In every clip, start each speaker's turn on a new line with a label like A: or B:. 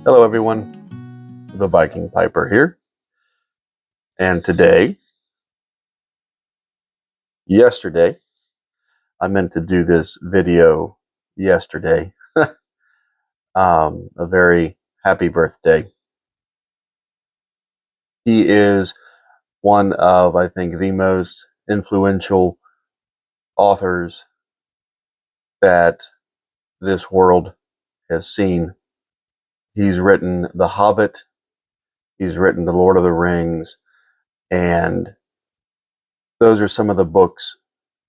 A: Hello everyone, the Viking Piper here, and yesterday, I meant to do this video yesterday, a very happy birthday. He is one of, I think, the most influential authors that this world has seen. He's written The Hobbit, he's written The Lord of the Rings, and those are some of the books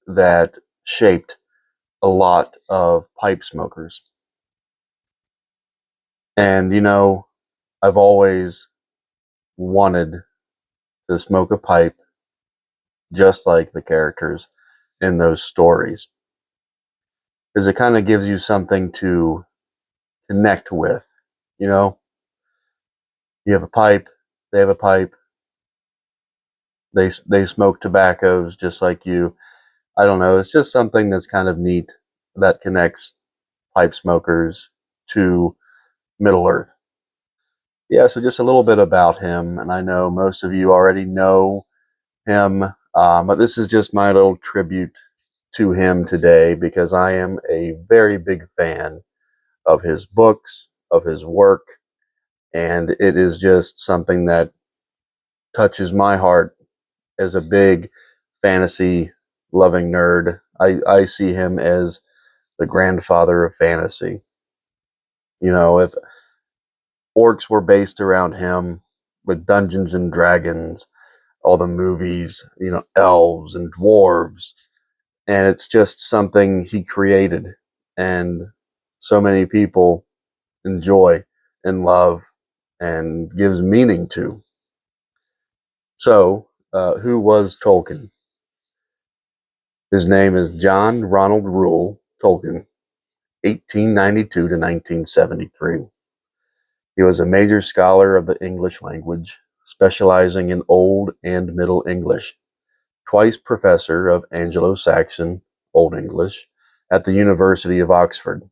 A: that shaped a lot of pipe smokers. And, I've always wanted to smoke a pipe just like the characters in those stories. Because it kind of gives you something to connect with. You have a pipe, they have a pipe, they smoke tobaccos just like you. I don't know, it's just something that's kind of neat that connects pipe smokers to Middle Earth. Yeah, so just a little bit about him, and I know most of you already know him, but this is just my little tribute to him today because I am a very big fan of his books, of his work, and it is just something that touches my heart as a big fantasy loving nerd. I see him as the grandfather of fantasy. If orcs were based around him with Dungeons and Dragons, all the movies, elves and dwarves, and it's just something he created and so many people enjoy and love and gives meaning to. So, who was Tolkien? His name is John Ronald Reuel Tolkien, 1892 to 1973. He was a major scholar of the English language, specializing in Old and Middle English, twice professor of Anglo-Saxon Old English at the University of Oxford.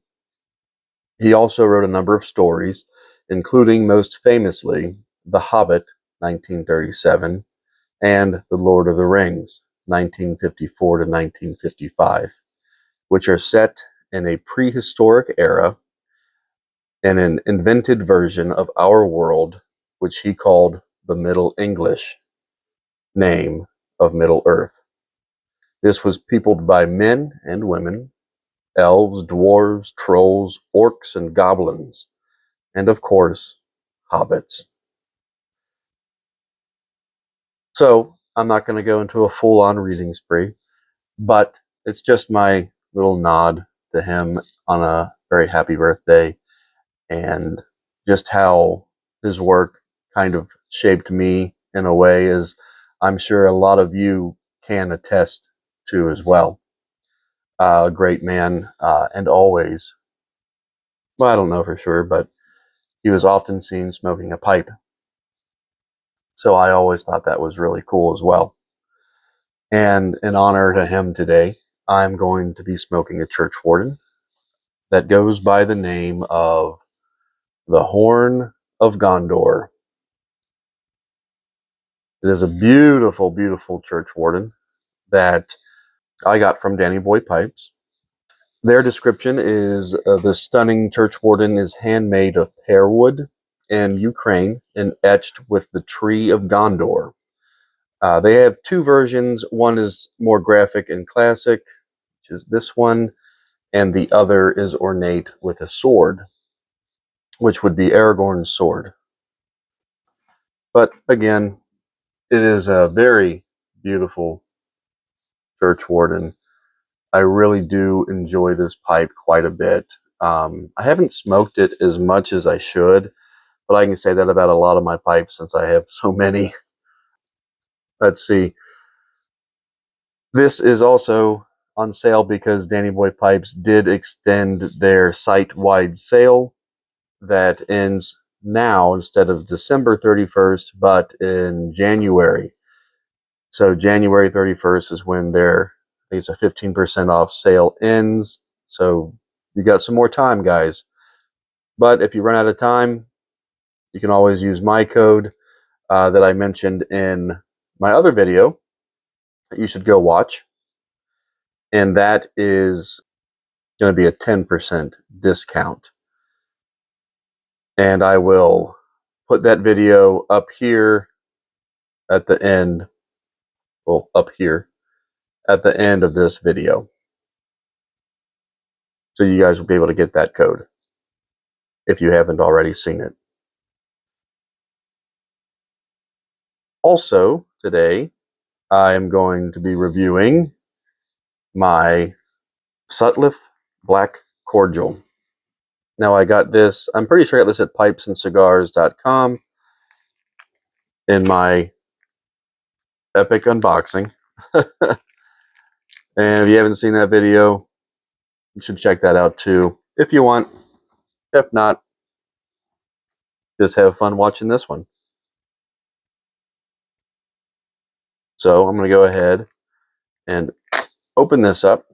A: He also wrote a number of stories, including most famously The Hobbit, 1937, and The Lord of the Rings, 1954 to 1955, which are set in a prehistoric era in an invented version of our world, which he called the Middle English name of Middle Earth. This was peopled by men and women, elves, dwarves, trolls, orcs, and goblins, and of course, hobbits. So, I'm not going to go into a full-on reading spree, but it's just my little nod to him on a very happy birthday, and just how his work kind of shaped me in a way, as I'm sure a lot of you can attest to as well. A great man, and always, well, I don't know for sure, but he was often seen smoking a pipe. So I always thought that was really cool as well. And in honor to him today, I'm going to be smoking a Churchwarden that goes by the name of the Horn of Gondor. It is a beautiful, beautiful Churchwarden that I got from Danny Boy Pipes. Their description is the stunning Churchwarden is handmade of pearwood in Ukraine and etched with the Tree of Gondor. They have two versions. One is more graphic and classic, which is this one, and the other is ornate with a sword, which would be Aragorn's sword. But again, it is a very beautiful Churchwarden. I really do enjoy this pipe quite a bit. I haven't smoked it as much as I should, but I can say that about a lot of my pipes since I have so many. Let's see. This is also on sale because Danny Boy Pipes did extend their site-wide sale that ends now instead of December 31st, but in January. So January 31st is when their, I think it's a 15% off sale ends. So you got some more time, guys. But if you run out of time, you can always use my code that I mentioned in my other video that you should go watch. And that is going to be a 10% discount. And I will put that video up here at the end. Well, up here at the end of this video. So you guys will be able to get that code if you haven't already seen it. Also, today, I am going to be reviewing my Sutliff Black Cordial. Now, I got this, I'm pretty sure I got this at pipesandscigars.com in my epic unboxing. And if you haven't seen that video, you should check that out too, if you want. If not, just have fun watching this one. So I'm going to go ahead and open this up.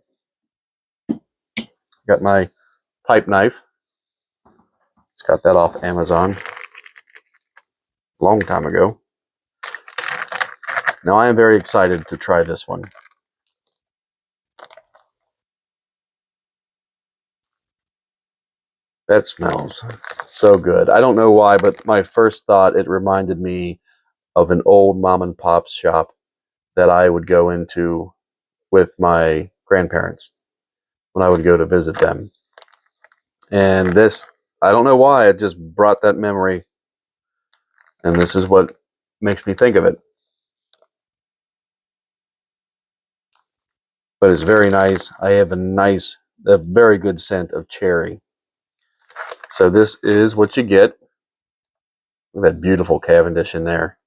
A: Got my pipe knife. Just got that off Amazon a long time ago. Now I am very excited to try this one. That smells so good. I don't know why, but my first thought, it reminded me of an old mom and pop shop that I would go into with my grandparents when I would go to visit them. And this, I don't know why, it just brought that memory. And this is what makes me think of it. But it's very nice. I have a very good scent of cherry. So this is what you get. Look at that beautiful Cavendish in there.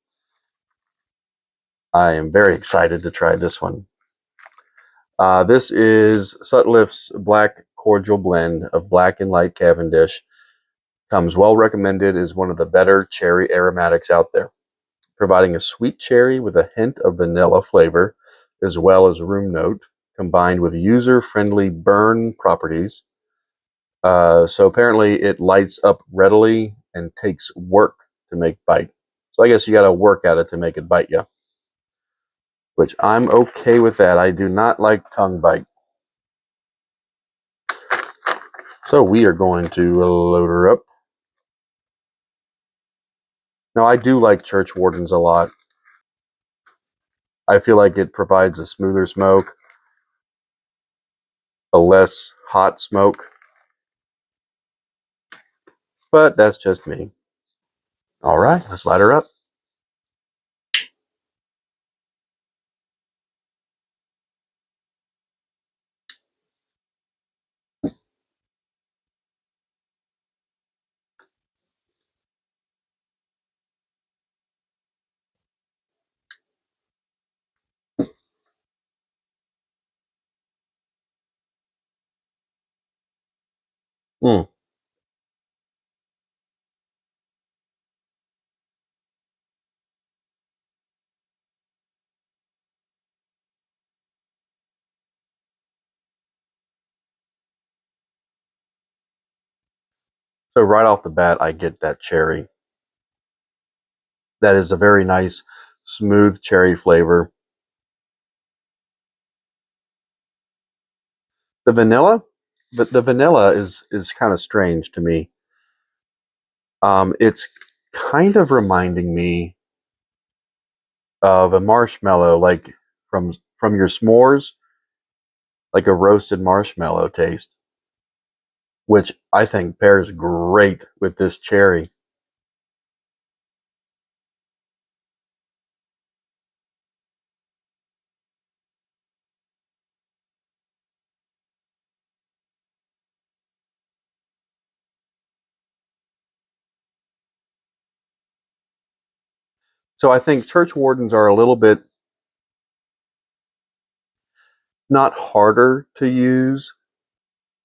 A: I am very excited to try this one. This is Sutliff's Black Cordial Blend of Black and Light Cavendish. Comes well recommended as one of the better cherry aromatics out there, providing a sweet cherry with a hint of vanilla flavor, as well as room note, combined with user-friendly burn properties. So apparently it lights up readily and takes work to make bite. So I guess you got to work at it to make it bite you, which I'm okay with that. I do not like tongue bite. So we are going to load her up. Now I do like Churchwardens a lot. I feel like it provides a smoother smoke, a less hot smoke, but that's just me. All right, let's light her up. Mm. So right off the bat, I get that cherry. That is a very nice, smooth cherry flavor. The vanilla, the vanilla is kind of strange to me. It's kind of reminding me of a marshmallow, like from your s'mores, like a roasted marshmallow taste, which I think pairs great with this cherry. So I think Churchwardens are a little bit not harder to use,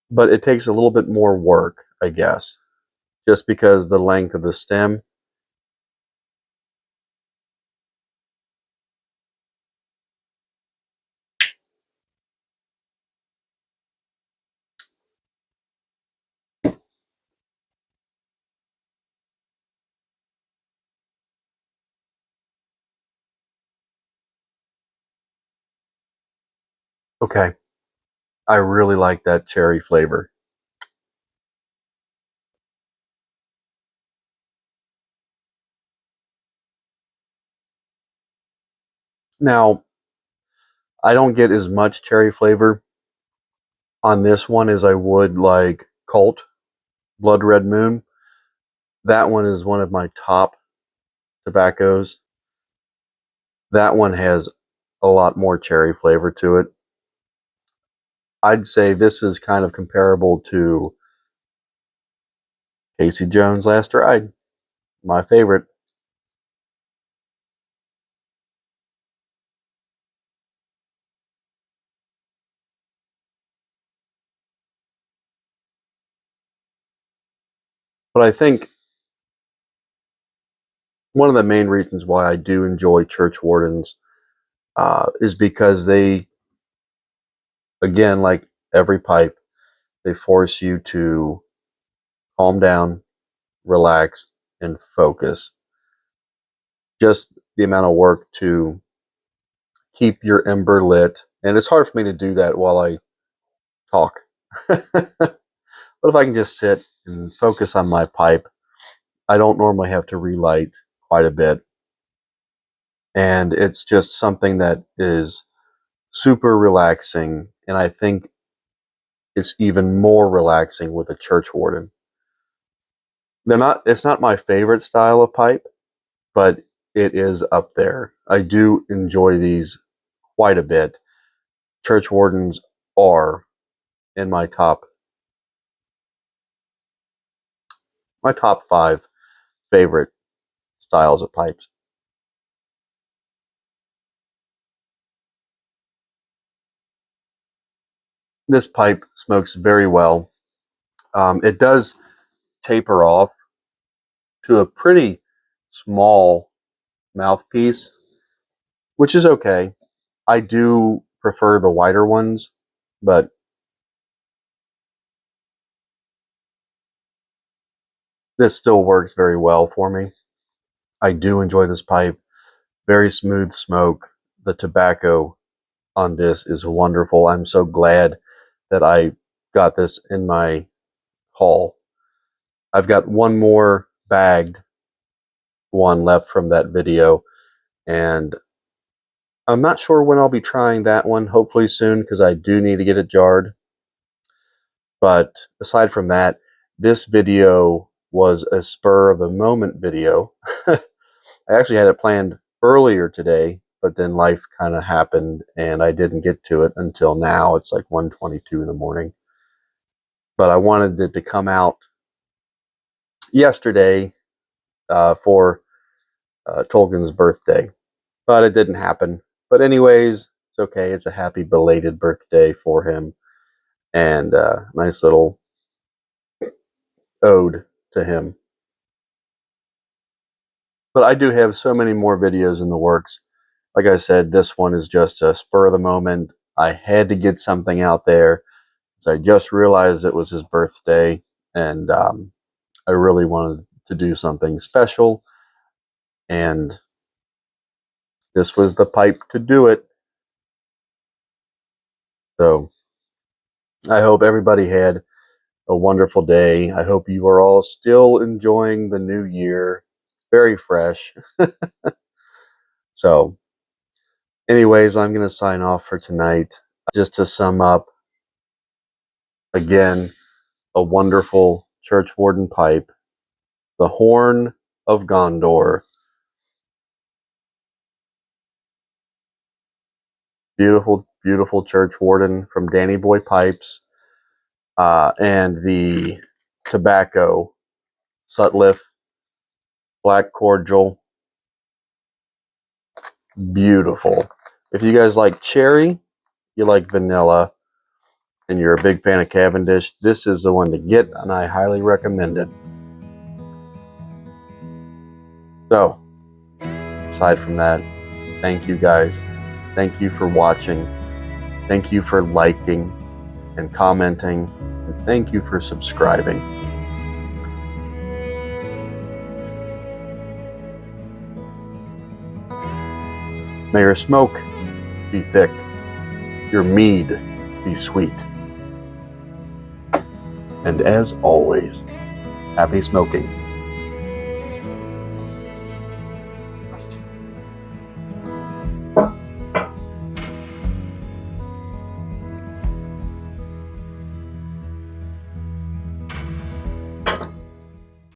A: but it takes a little bit more work, I guess, just because the length of the stem. Okay, I really like that cherry flavor. Now, I don't get as much cherry flavor on this one as I would like Colt, Blood Red Moon. That one is one of my top tobaccos. That one has a lot more cherry flavor to it. I'd say this is kind of comparable to Casey Jones' Last Ride, my favorite. But I think one of the main reasons why I do enjoy Churchwardens is because they, again, like every pipe, they force you to calm down, relax, and focus. Just the amount of work to keep your ember lit. And it's hard for me to do that while I talk. But if I can just sit and focus on my pipe, I don't normally have to relight quite a bit. And it's just something that is super relaxing. And I think it's even more relaxing with a Churchwarden. It's not my favorite style of pipe, but it is up there. I do enjoy these quite a bit. Churchwardens are in my top 5 favorite styles of pipes. This pipe smokes very well. It does taper off to a pretty small mouthpiece, which is okay. I do prefer the wider ones, but this still works very well for me. I do enjoy this pipe. Very smooth smoke. The tobacco on this is wonderful. I'm so glad that I got this in my haul. I've got one more bagged one left from that video, and I'm not sure when I'll be trying that one. Hopefully soon, because I do need to get it jarred. But aside from that, this video was a spur of the moment video. I actually had it planned earlier today, but then life kind of happened and I didn't get to it until now. It's like 1:22 in the morning. But I wanted it to come out yesterday for Tolkien's birthday, but it didn't happen. But anyways, it's okay. It's a happy belated birthday for him, and nice little ode to him. But I do have so many more videos in the works. Like I said, this one is just a spur of the moment. I had to get something out there. So I just realized it was his birthday, and I really wanted to do something special, and this was the pipe to do it. So I hope everybody had a wonderful day. I hope you are all still enjoying the new year. Very fresh. So anyways, I'm going to sign off for tonight. Just to sum up, again, a wonderful Churchwarden pipe, the Horn of Gondor. Beautiful, beautiful Churchwarden from Danny Boy Pipes. And the tobacco, Sutliff Black Cordial. Beautiful. If you guys like cherry, you like vanilla, and you're a big fan of Cavendish, this is the one to get, and I highly recommend it. So, aside from that, thank you guys. Thank you for watching. Thank you for liking and commenting. And thank you for subscribing. May your smoke be thick. your mead be sweet. And as always, happy smoking.